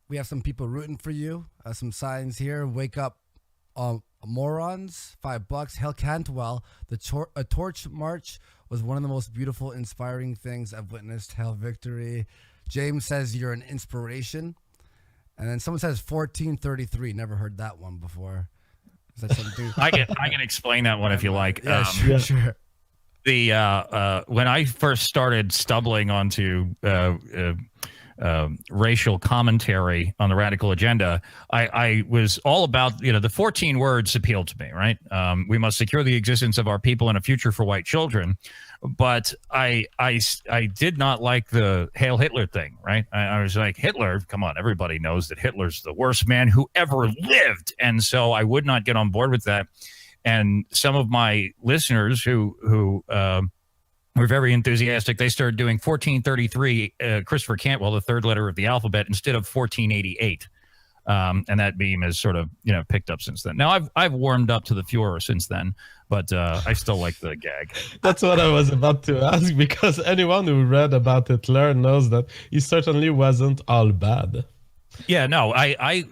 We have some people rooting for you. Some signs here. Wake up, morons. $5. Hail Cantwell. A torch march was one of the most beautiful, inspiring things I've witnessed. Hail victory. James says you're an inspiration. And then someone says 1433. Never heard that one before. Is that something? I can explain that one if you like. Yeah, sure. The when I first started stumbling onto racial commentary on the radical agenda, I was all about, the 14 words appealed to me, right? We must secure the existence of our people and a future for white children. But I did not like the Hail Hitler thing, right? I was like, Hitler, come on, everybody knows that Hitler's the worst man who ever lived. And so I would not get on board with that. And some of my listeners who were very enthusiastic, they started doing 1433, Christopher Cantwell, the third letter of the alphabet, instead of 1488. And that meme has sort of, picked up since then. Now, I've warmed up to the Fuhrer since then, but I still like the gag. That's what I was about to ask, because anyone who read about Hitler knows that he certainly wasn't all bad. Yeah, no, I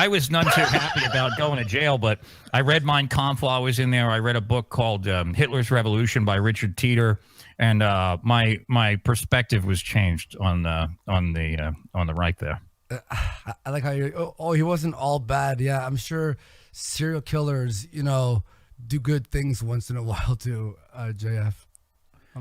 was none too happy about going to jail, but I read Mein Kampf while I was in there. I read a book called Hitler's Revolution by Richard Teeter, and my perspective was changed on the right there. I like how he wasn't all bad. Yeah, I'm sure serial killers, do good things once in a while too, JF.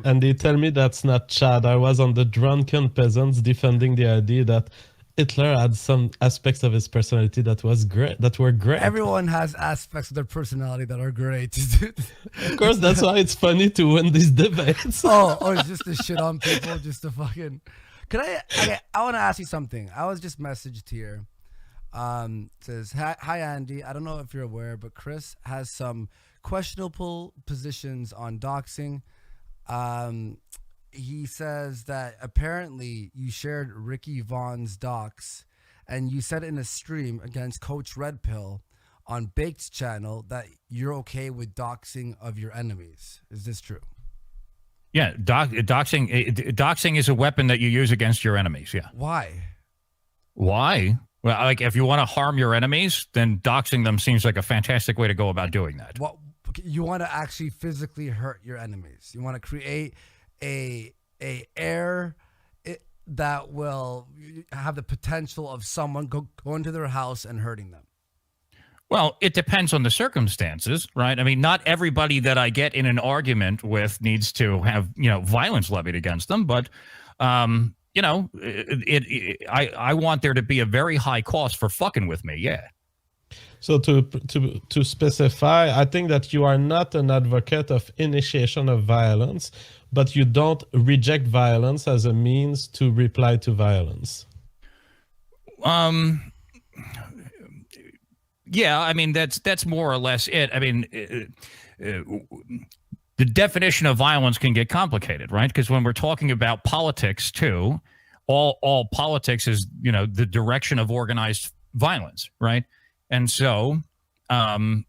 And they tell me that's not Chad. I was on the Drunken Peasants defending the idea that Hitler had some aspects of his personality that were great. Everyone has aspects of their personality that are great. Of course, that's why it's funny to win these debates. It's just to shit on people, just to fucking... I want to ask you something. I was just messaged here. It says, hi, Andy. I don't know if you're aware, but Chris has some questionable positions on doxing. He says that apparently you shared Ricky Vaughn's docs, and you said in a stream against Coach Red Pill on Baked's channel that you're okay with doxing of your enemies. Is this true? Yeah, doxing is a weapon that you use against your enemies. Yeah. Why? Well, like if you want to harm your enemies, then doxing them seems like a fantastic way to go about doing that. Well, you want to actually physically hurt your enemies. You want to create a air that will have the potential of someone going to their house and hurting them. Well, it depends on the circumstances, right? I mean, not everybody that I get in an argument with needs to have, violence levied against them. But, I want there to be a very high cost for fucking with me. Yeah. So to specify, I think that you are not an advocate of initiation of violence, but you don't reject violence as a means to reply to violence. Yeah, I mean, that's more or less it. I mean, the definition of violence can get complicated, right? Because when we're talking about politics, too, all politics is, the direction of organized violence, right? And so, I'm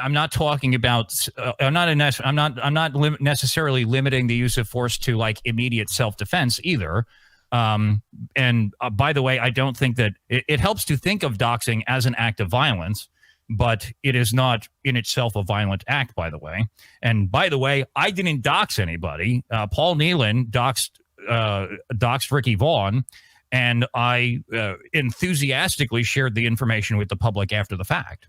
not talking about. I'm not necessarily limiting the use of force to like immediate self-defense either. And by the way, I don't think that it helps to think of doxing as an act of violence, but it is not in itself a violent act, by the way. And by the way, I didn't dox anybody. Paul Nealon doxed Ricky Vaughn, and I enthusiastically shared the information with the public after the fact.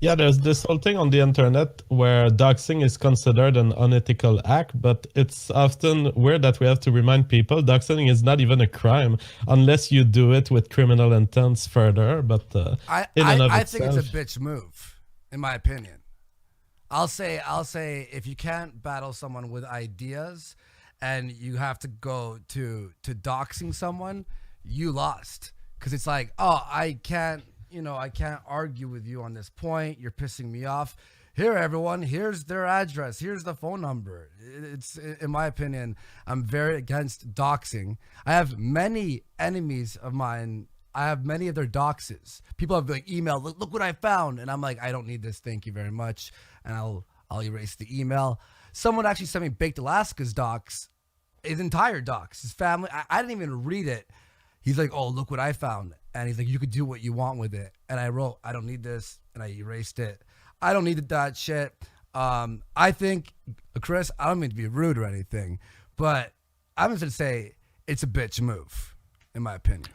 Yeah, there's this whole thing on the internet where doxing is considered an unethical act, but it's often weird that we have to remind people doxing is not even a crime unless you do it with criminal intents further. But I think it's a bitch move, in my opinion. I'll say if you can't battle someone with ideas and you have to go to doxing someone, you lost. Because it's like, I can't argue with you on this point. You're pissing me off. Here, everyone, here's their address. Here's the phone number. It's, in my opinion, I'm very against doxing. I have many enemies of mine. I have many of their doxes. People have like emailed, look what I found. And I'm like, I don't need this. Thank you very much. And I'll erase the email. Someone actually sent me Baked Alaska's docs his entire docs, his family. I didn't even read it. He's like, oh, look what I found. And he's like, you could do what you want with it. And I wrote, I don't need this. And I erased it. I don't need that shit. I think, Chris, I don't mean to be rude or anything, but I'm just going to say it's a bitch move, in my opinion.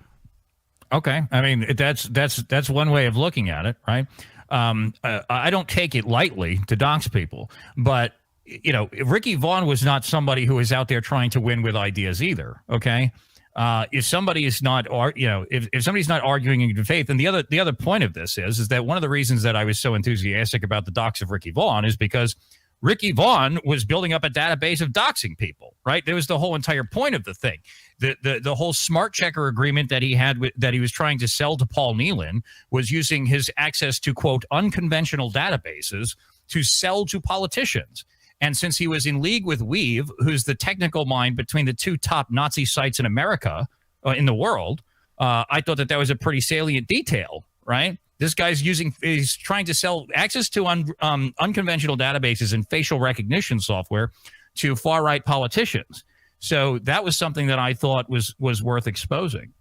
Okay. I mean, that's one way of looking at it, right? I don't take it lightly to dox people, but you know, Ricky Vaughn was not somebody who is out there trying to win with ideas either. Okay. If somebody is not, if somebody's not arguing in good faith, and the other point of this is that one of the reasons that I was so enthusiastic about the dox of Ricky Vaughn is because Ricky Vaughn was building up a database of doxing people, right? There was the whole entire point of the thing. The whole smart checker agreement that he had that he was trying to sell to Paul Nealon was using his access to, quote, unconventional databases to sell to politicians. And since he was in league with Weave, who's the technical mind between the two top Nazi sites in America, in the world, I thought that was a pretty salient detail, right? This guy's he's trying to sell access to unconventional databases and facial recognition software to far-right politicians. So that was something that I thought was worth exposing.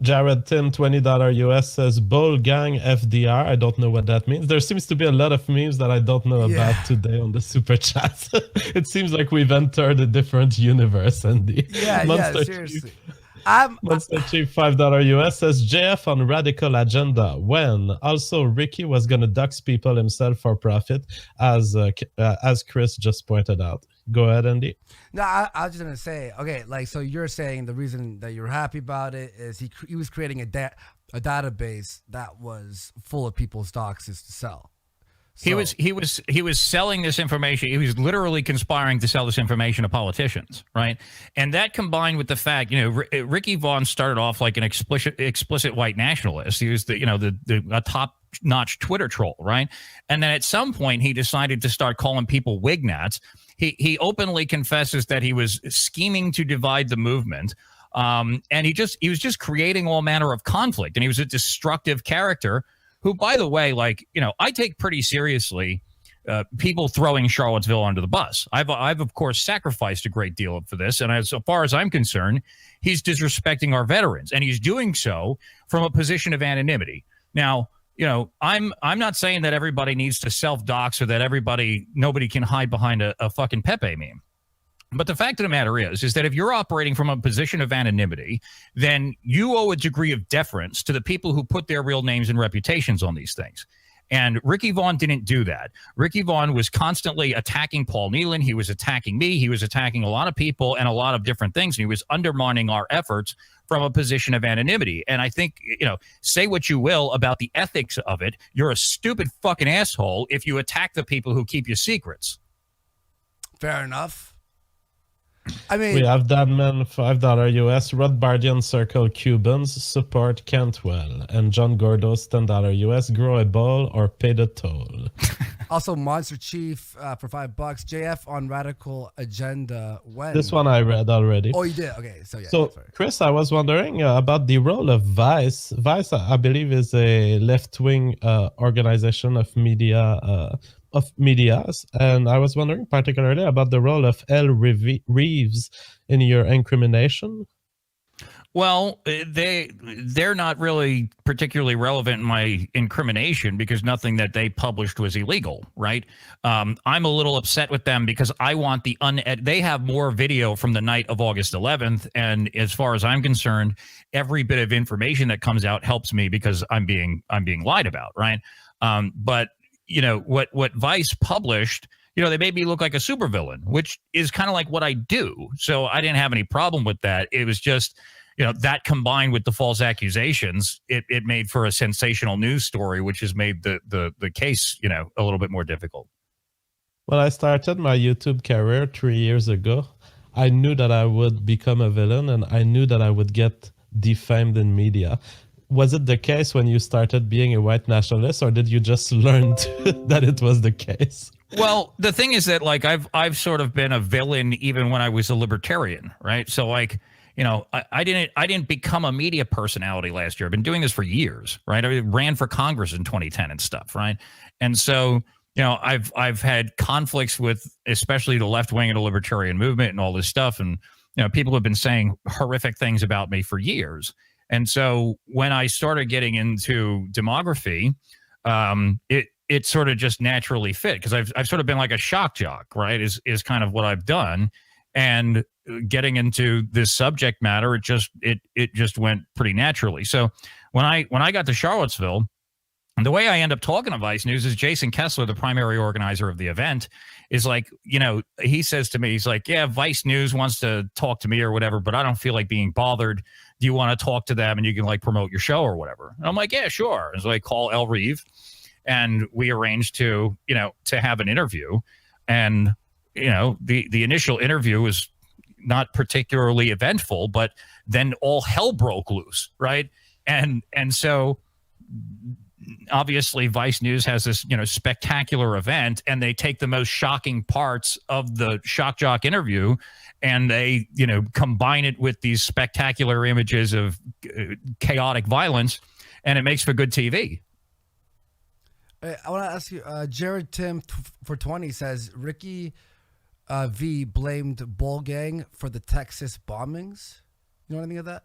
Jared Tim, $20 US says, Bull Gang FDR. I don't know what that means. There seems to be a lot of memes that I don't know about today on the super chat. It seems like we've entered a different universe, Andy. Yeah, seriously. Monster Chief, $5 US says, JF on Radical Agenda. When? Also, Ricky was going to dox people himself for profit, as Chris just pointed out. Go ahead, Andy. No, I was just going to say, okay, like, so you're saying the reason that you're happy about it is he was creating a database that was full of people's doxes to sell. So, he was selling this information. He was literally conspiring to sell this information to politicians, right? And that combined with the fact, Ricky Vaughn started off like an explicit white nationalist. He was a top-notch Twitter troll, right? And then at some point he decided to start calling people wignats. He openly confesses that he was scheming to divide the movement. And he was just creating all manner of conflict, and he was a destructive character who, by the way, I take pretty seriously people throwing Charlottesville under the bus. I've of course sacrificed a great deal for this, and as far as I'm concerned, he's disrespecting our veterans, and he's doing so from a position of anonymity. Now, I'm not saying that everybody needs to self-dox or that nobody can hide behind a fucking Pepe meme. But the fact of the matter is that if you're operating from a position of anonymity, then you owe a degree of deference to the people who put their real names and reputations on these things. And Ricky Vaughn didn't do that. Ricky Vaughn was constantly attacking Paul Nealon. He was attacking me. He was attacking a lot of people and a lot of different things. And he was undermining our efforts from a position of anonymity. And I think, say what you will about the ethics of it. You're a stupid fucking asshole if you attack the people who keep your secrets. Fair enough. I mean, we have that man, $5 US. Rothbardian Circle Cubans support Cantwell, and John Gordos, $10 US. Grow a ball or pay the toll. Also, Monster Chief for $5. JF on Radical Agenda. When? This one I read already. Oh, you did? Okay, so sorry. Chris, I was wondering about the role of Vice. Vice, I believe, is a left-wing organization of media. And I was wondering particularly about the role of L. Reeves in your incrimination. Well, they're not really particularly relevant in my incrimination because nothing that they published was illegal, right? I'm a little upset with them because I want they have more video from the night of August 11th, and as far as I'm concerned, every bit of information that comes out helps me because I'm being lied about, right? But what Vice published, they made me look like a supervillain, which is kind of like what I do. So I didn't have any problem with that. It was just, that combined with the false accusations, it made for a sensational news story, which has made the case, a little bit more difficult. When I started my YouTube career 3 years ago, I knew that I would become a villain, and I knew that I would get defamed in media. Was it the case when you started being a white nationalist, or did you just learn that it was the case? Well, the thing is that I've sort of been a villain even when I was a libertarian, right? So I didn't become a media personality last year. I've been doing this for years, right? I ran for Congress in 2010 and stuff, right? And so I've had conflicts with especially the left wing of the libertarian movement and all this stuff, and people have been saying horrific things about me for years. And so when I started getting into demography, it sort of just naturally fit, because I've sort of been like a shock jock, right? Is kind of what I've done, and getting into this subject matter, it just went pretty naturally. So when I got to Charlottesville, the way I end up talking to Vice News is Jason Kessler, the primary organizer of the event, is like, he says to me, he's like, yeah, Vice News wants to talk to me or whatever, but I don't feel like being bothered. Do you want to talk to them and you can like promote your show or whatever? And I'm like, yeah, sure. And so I call El Reeve, and we arranged to have an interview. And, the initial interview was not particularly eventful, but then all hell broke loose, right? And so obviously Vice News has this, spectacular event, and they take the most shocking parts of the shock jock interview and they, combine it with these spectacular images of chaotic violence, and it makes for good TV. I want to ask you, Jared Tim for 20 says Ricky V blamed Bull Gang for the Texas bombings. You know anything of that?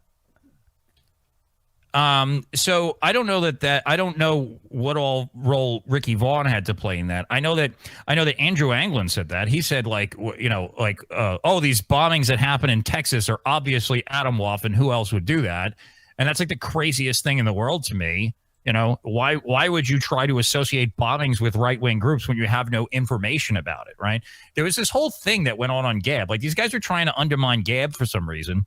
So I don't know that I don't know what all role Ricky Vaughn had to play in that. I know that Andrew Anglin said that. He said these bombings that happen in Texas are obviously Atomwaffen, and who else would do that? And that's like the craziest thing in the world to me. Why would you try to associate bombings with right-wing groups when you have no information about it, right? There was this whole thing that went on Gab. Like, these guys are trying to undermine Gab for some reason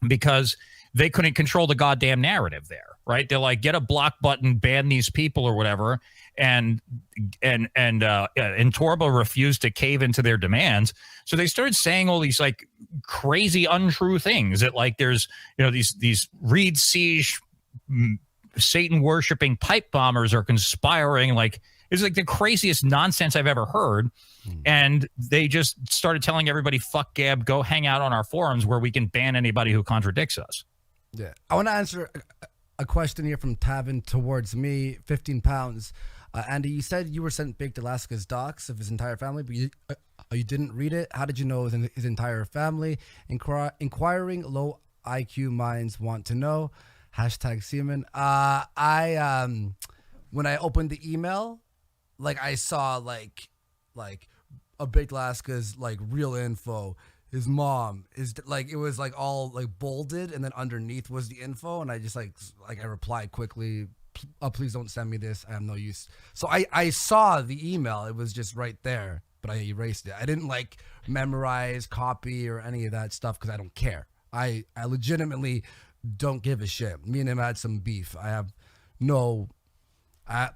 because they couldn't control the goddamn narrative there, right? They're like, get a block button, ban these people or whatever. And Torba refused to cave into their demands. So they started saying all these like crazy untrue things that like there's, these Reed Siege Satan worshiping pipe bombers are conspiring. Like, it's like the craziest nonsense I've ever heard. And they just started telling everybody, fuck Gab, go hang out on our forums where we can ban anybody who contradicts us. Yeah. I want to answer a question here from Tavin towards me, 15 pounds. Andy, you said you were sent Baked Alaska's docs of his entire family, but you didn't read it. How did you know it was his entire family? Inquiring low IQ minds want to know. Hashtag Seaman. When I opened the email, like I saw like a Baked Alaska's like real info. His mom is like, it was like all like bolded, and then underneath was the info, and I just like I replied quickly, please don't send me this, I have no use. So I saw the email, it was just right there, but I erased it. I didn't like memorize, copy, or any of that stuff because I don't care. I legitimately don't give a shit. Me and him had some beef. I have no, I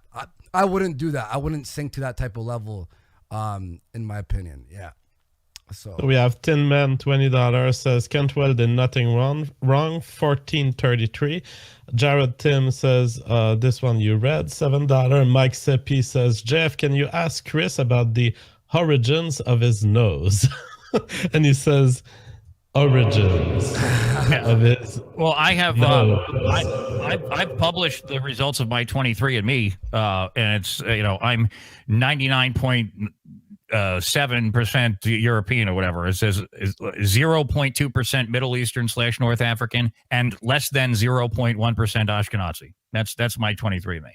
wouldn't do that. I wouldn't sink to that type of level, in my opinion. Yeah. So we have Tin Man, $20 says Cantwell did nothing wrong. 1433. Jared Tim says this one you read, $7. Mike Seppi says, Jeff, can you ask Chris about the origins of his nose? And he says origins of his. Well, I have I've published the results of my 23andMe, and it's I'm 99.7% European or whatever. It says 0.2% Middle Eastern / North African and less than 0.1% Ashkenazi. That's my 23andMe.